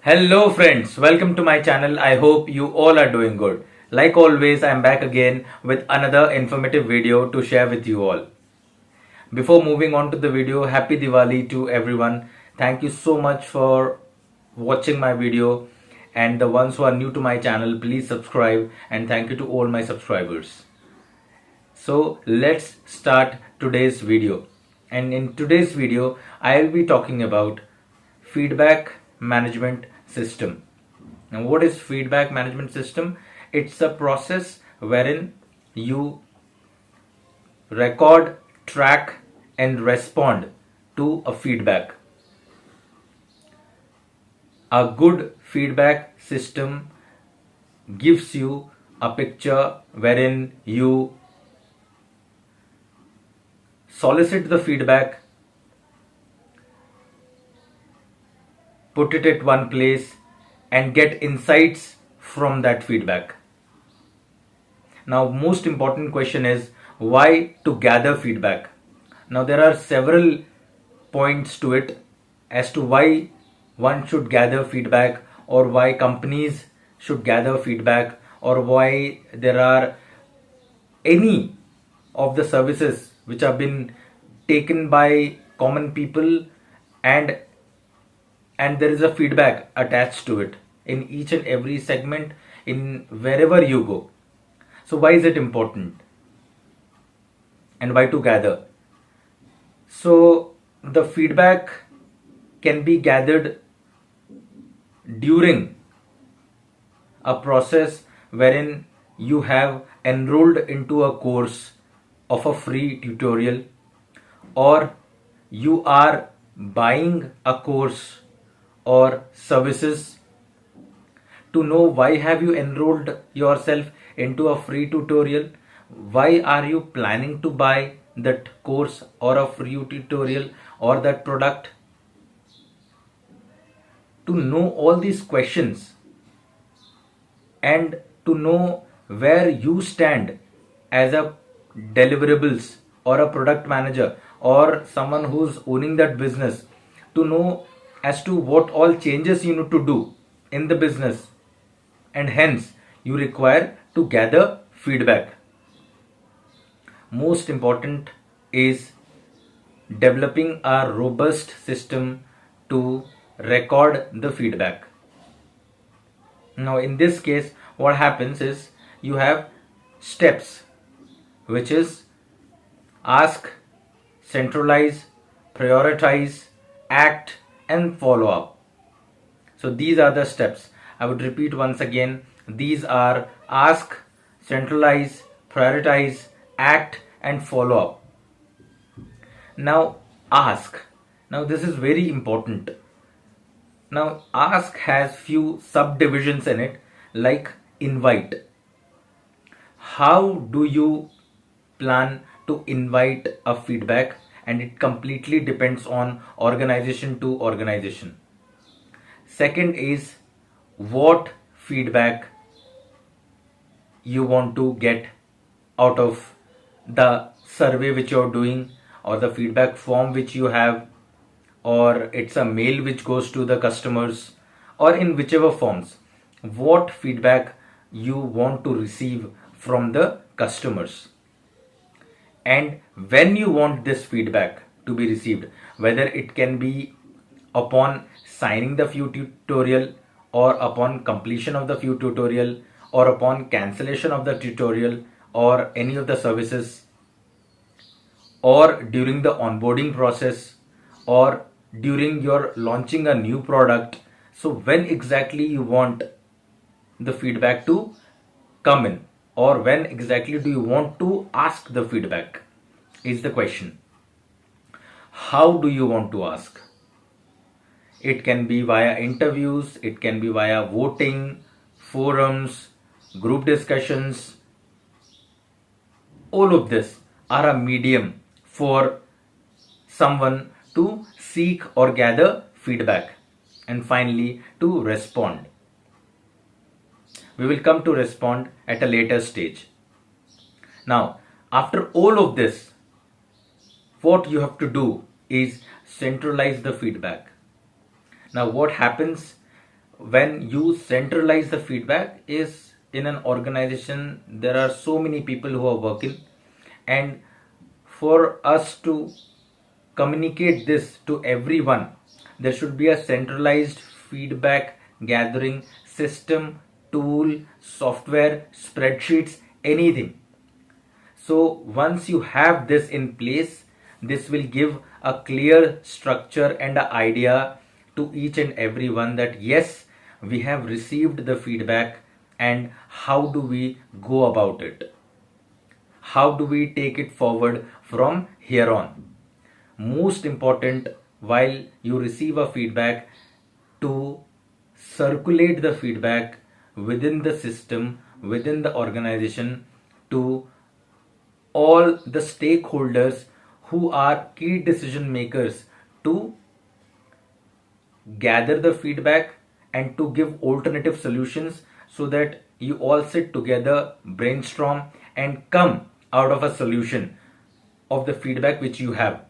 Hello friends, welcome to my channel. I hope you all are doing good. Like always, I am back again with another informative video to share with you all. Before moving on to the video, happy Diwali to everyone. Thank you so much for watching my video, and the ones who are new to my channel, please subscribe, and thank you to all my subscribers. So let's start today's video. And in today's video, I will be talking about feedback management system. Now, what is feedback management system? It's a process wherein you record, track, and respond to a feedback. A good feedback system gives you a picture wherein you solicit the feedback, put it at one place, and get insights from that feedback. Now, most important question is why to gather feedback. Now, there are several points to it as to why one should gather feedback, or why companies should gather feedback, or why there are any of the services which have been taken by common people, and there is a feedback attached to it in each and every segment in wherever you go. So why is it important, and why to gather? So the feedback can be gathered during a process wherein you have enrolled into a course of a free tutorial, or you are buying a course or services. To know why have you enrolled yourself into a free tutorial, why are you planning to buy that course or a free tutorial or that product. To know all these questions and to know where you stand as a deliverables or a product manager or someone who's owning that business, to know as to what all changes you need to do in the business, and hence you require to gather feedback. Most important is developing a robust system to record the feedback. Now, in this case, what happens is you have steps, which is ask, centralize, prioritize, act, and follow up. So these are the steps. I would repeat once again. These are ask, centralize, prioritize, act, and follow up. Now, ask. Now, this is very important. Now, ask has few subdivisions in it, like invite. How do you plan to invite a feedback? And it completely depends on organization to organization. Second is what feedback you want to get out of the survey which you're doing, or the feedback form which you have, or it's a mail which goes to the customers, or in whichever forms, what feedback you want to receive from the customers, and when you want this feedback to be received, whether it can be upon signing the few tutorial, or upon completion of the few tutorial, or upon cancellation of the tutorial or any of the services, or during the onboarding process, or during your launching a new product. So when exactly you want the feedback to come in, or when exactly do you want to ask the feedback, is the question. How do you want to ask? It can be via interviews, it can be via voting, forums, group discussions. All of this are a medium for someone to seek or gather feedback, and finally to respond. We will come to respond at a later stage. Now, after all of this, what you have to do is centralize the feedback. Now what happens when you centralize the feedback is, in an organization there are so many people who are working, and for us to communicate this to everyone, there should be a centralized feedback gathering system, tool, software, spreadsheets, anything. So once you have this in place, this will give a clear structure and an idea to each and every one that yes, we have received the feedback, and how do we go about it? How do we take it forward from here on? Most important, while you receive a feedback, to circulate the feedback within the system, within the organization, to all the stakeholders who are key decision makers, to gather the feedback and to give alternative solutions, so that you all sit together, brainstorm, and come out of a solution of the feedback which you have.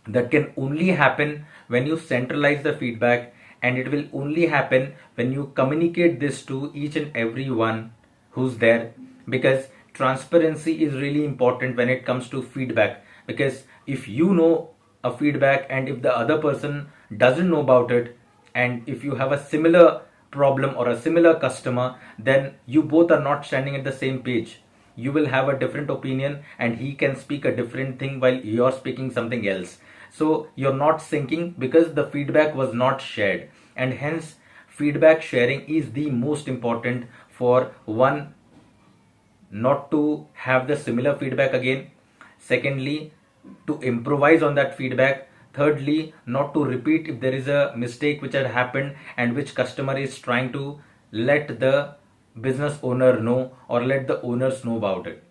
That can only happen when you centralize the feedback, and it will only happen when you communicate this to each and every one who's there, because transparency is really important when it comes to feedback. Because if you know a feedback and if the other person doesn't know about it, and if you have a similar problem or a similar customer, then you both are not standing at the same page. You will have a different opinion and he can speak a different thing while you're speaking something else. So you're not syncing because the feedback was not shared, and hence feedback sharing is the most important for one, not to have the similar feedback again. Secondly, to improvise on that feedback. Thirdly, not to repeat if there is a mistake which had happened and which customer is trying to let the business owner know or let the owners know about it.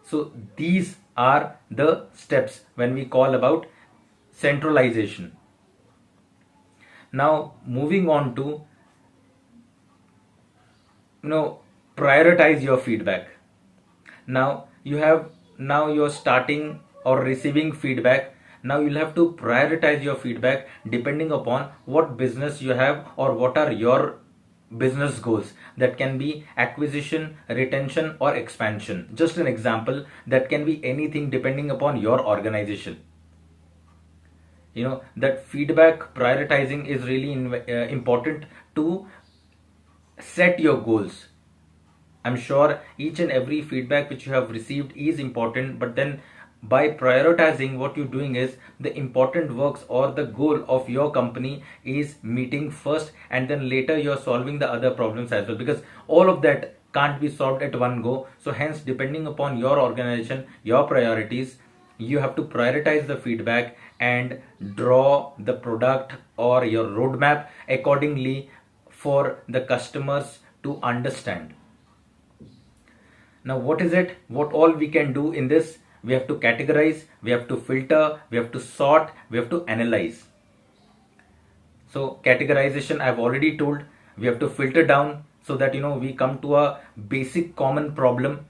So these are the steps when we call about centralization. Now moving on to, prioritize your feedback. Now you're starting or receiving feedback. Now you'll have to prioritize your feedback depending upon what business you have or what are your business goals. That can be acquisition, retention, or expansion. Just an example, that can be anything depending upon your organization. That feedback prioritizing is really important to set your goals. I'm sure each and every feedback which you have received is important, but then by prioritizing, what you're doing is the important works or the goal of your company is meeting first, and then later you're solving the other problems as well, because all of that can't be solved at one go. So hence, depending upon your organization, your priorities, you have to prioritize the feedback and draw the product or your roadmap accordingly for the customers to understand. Now what is it, what all we can do in this? We have to categorize, we have to filter, we have to sort, we have to analyze. So categorization I've already told. We have to filter down so that we come to a basic common problem,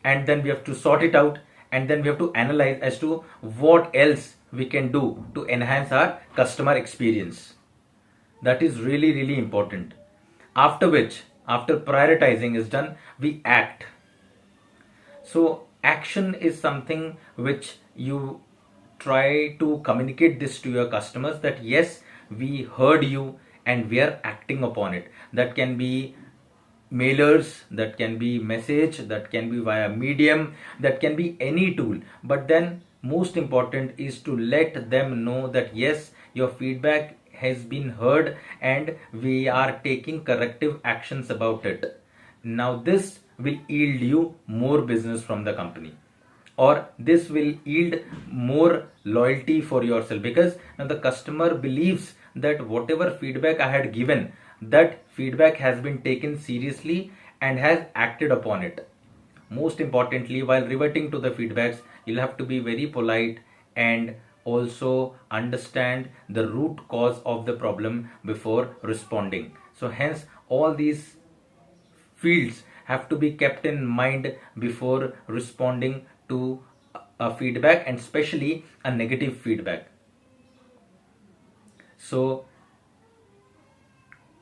and then we have to sort it out, and then we have to analyze as to what else we can do to enhance our customer experience. That is really, really important. After which, after prioritizing is done, we act. So action is something which you try to communicate this to your customers, that yes, we heard you and we are acting upon it. That can be mailers, that can be message, that can be via medium, that can be any tool. But then most important is to let them know that yes, your feedback has been heard and we are taking corrective actions about it. Now this will yield you more business from the company, or this will yield more loyalty for yourself, because now the customer believes that whatever feedback I had given, that feedback has been taken seriously and has acted upon it. Most importantly, while reverting to the feedbacks, you'll have to be very polite and also understand the root cause of the problem before responding. So hence all these fields have to be kept in mind before responding to a feedback, and especially a negative feedback. So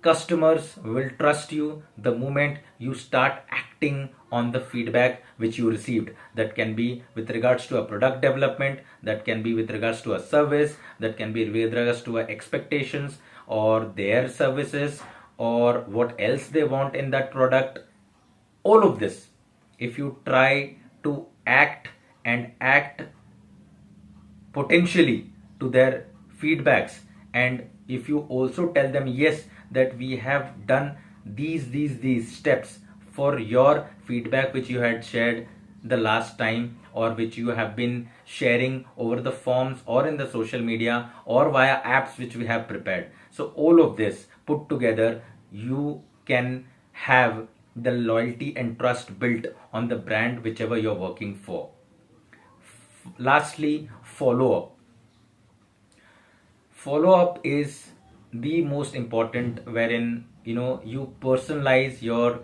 customers will trust you the moment you start acting on the feedback which you received. That can be with regards to a product development, that can be with regards to a service, that can be with regards to expectations or their services, or what else they want in that product. All of this, if you try to act potentially to their feedbacks, and if you also tell them, yes, that we have done these steps for your feedback which you had shared the last time, or which you have been sharing over the forms or in the social media or via apps which we have prepared. So all of this put together, you can have the loyalty and trust built on the brand whichever you're working for. Lastly, follow up. Follow up is the most important, wherein you personalize your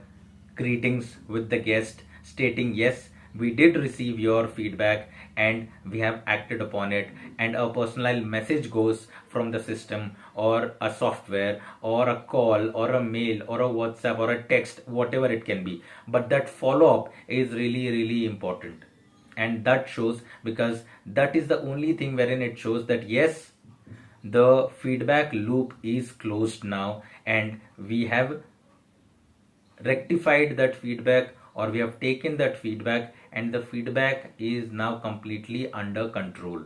greetings with the guest, stating, yes, we did receive your feedback and we have acted upon it, and a personalized message goes from the system or a software or a call or a mail or a WhatsApp or a text, whatever it can be. But that follow up is really, really important, and that shows, because that is the only thing wherein it shows that yes, the feedback loop is closed now, and we have rectified that feedback, or we have taken that feedback, and the feedback is now completely under control,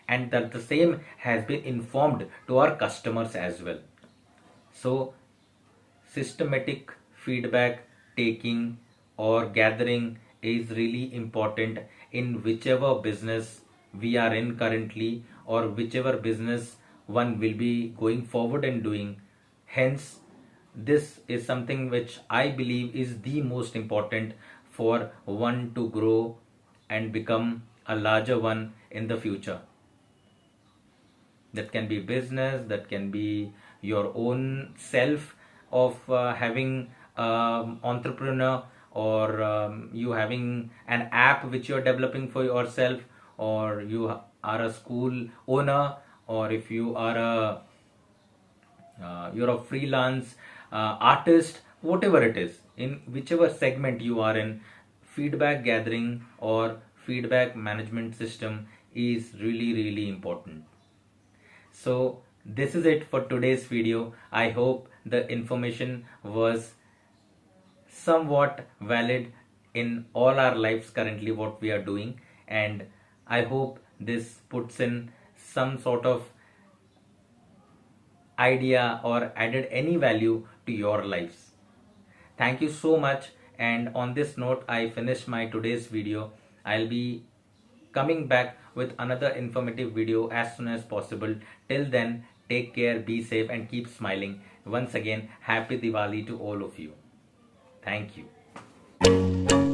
and that the same has been informed to our customers as well. So systematic feedback taking or gathering is really important in whichever business we are in currently, or whichever business one will be going forward and doing. Hence, this is something which I believe is the most important for one to grow and become a larger one in the future. That can be business, that can be your own self of having entrepreneur, or you having an app which you're developing for yourself, or you are a school owner, or if you are a you're a freelance artist, whatever it is, in whichever segment you are in, feedback gathering or feedback management system is really, really important. So this is it for today's video. I hope the information was somewhat valid in all our lives currently what we are doing, and I hope this puts in some sort of idea or added any value to your lives. Thank you so much, and on this note I finish my today's video. I'll be coming back with another informative video as soon as possible. Till then, take care, be safe, and keep smiling. Once again, happy Diwali to all of you. Thank you.